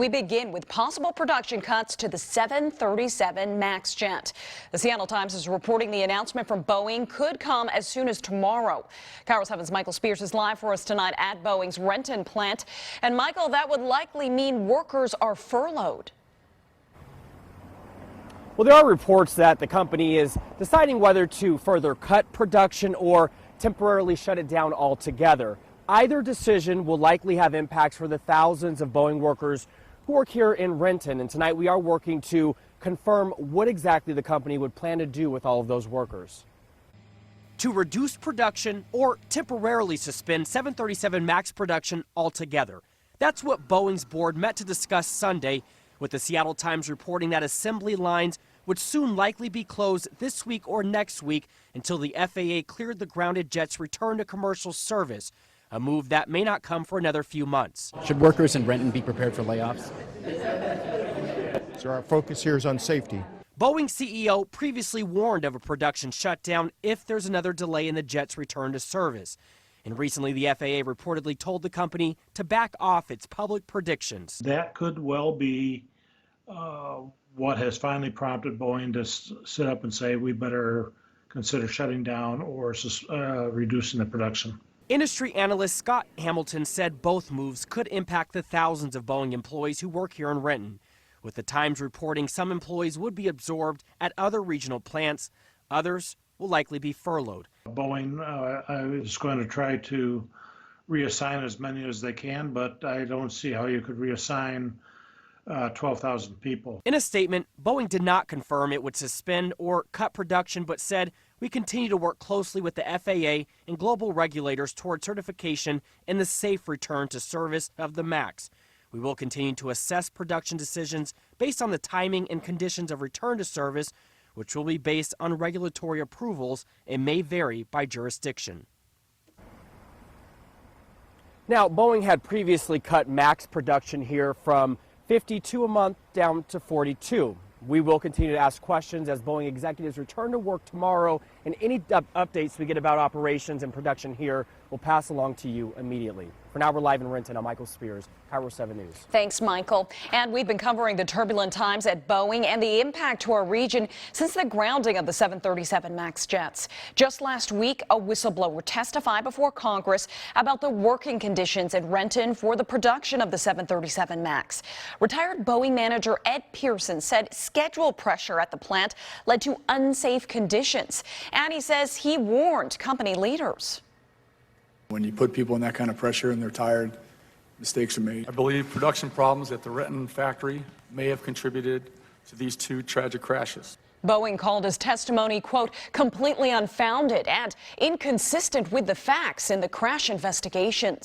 we begin with possible production cuts to the 737 MAX jet. The Seattle Times is reporting the announcement from Boeing could come as soon as tomorrow. KIRO 7's Michael Spears is live for us tonight at Boeing's Renton plant. And Michael, that would likely mean workers are furloughed. Well, there are reports that the company is deciding whether to further cut production or temporarily shut it down altogether. Either decision will likely have impacts for the thousands of Boeing workers who work here in Renton. And tonight we are working to confirm what exactly the company would plan to do with all of those workers. To reduce production or temporarily suspend 737 MAX production altogether. That's what Boeing's board met to discuss Sunday, with the Seattle Times reporting that assembly lines would soon likely be closed this week or next week until the FAA cleared the grounded jet's return to commercial service, a move that may not come for another few months. Should workers in Renton be prepared for layoffs? So our focus here is on safety. Boeing CEO previously warned of a production shutdown if there's another delay in the jet's return to service. And recently the FAA reportedly told the company to back off its public predictions. That could well be what has finally prompted Boeing to sit up and say we better consider shutting down or reducing the production. Industry analyst Scott Hamilton said both moves could impact the thousands of Boeing employees who work here in Renton, with the Times reporting some employees would be absorbed at other regional plants. Others will likely be furloughed. Boeing is going to try to reassign as many as they can, but I don't see how you could reassign 12,000 people. In a statement, Boeing did not confirm it would suspend or cut production, but said, "We continue to work closely with the FAA and global regulators toward certification and the safe return to service of the MAX. We will continue to assess production decisions based on the timing and conditions of return to service, which will be based on regulatory approvals and may vary by jurisdiction." Now, Boeing had previously cut MAX production here from 52 a month down to 42. We will continue to ask questions as Boeing executives return to work tomorrow, and any updates we get about operations and production here will pass along to you immediately. For now, we're live in Renton. I'm Michael Spears, KIRO 7 News. Thanks, Michael. And we've been covering the turbulent times at Boeing and the impact to our region since the grounding of the 737 MAX jets. Just last week, a whistleblower testified before Congress about the working conditions at Renton for the production of the 737 MAX. Retired Boeing manager Ed Pearson said schedule pressure at the plant led to unsafe conditions. And he says he warned company leaders. When you put people in that kind of pressure and they're tired, mistakes are made. I believe production problems at the Renton factory may have contributed to these two tragic crashes. Boeing called his testimony, quote, completely unfounded and inconsistent with the facts in the crash investigations.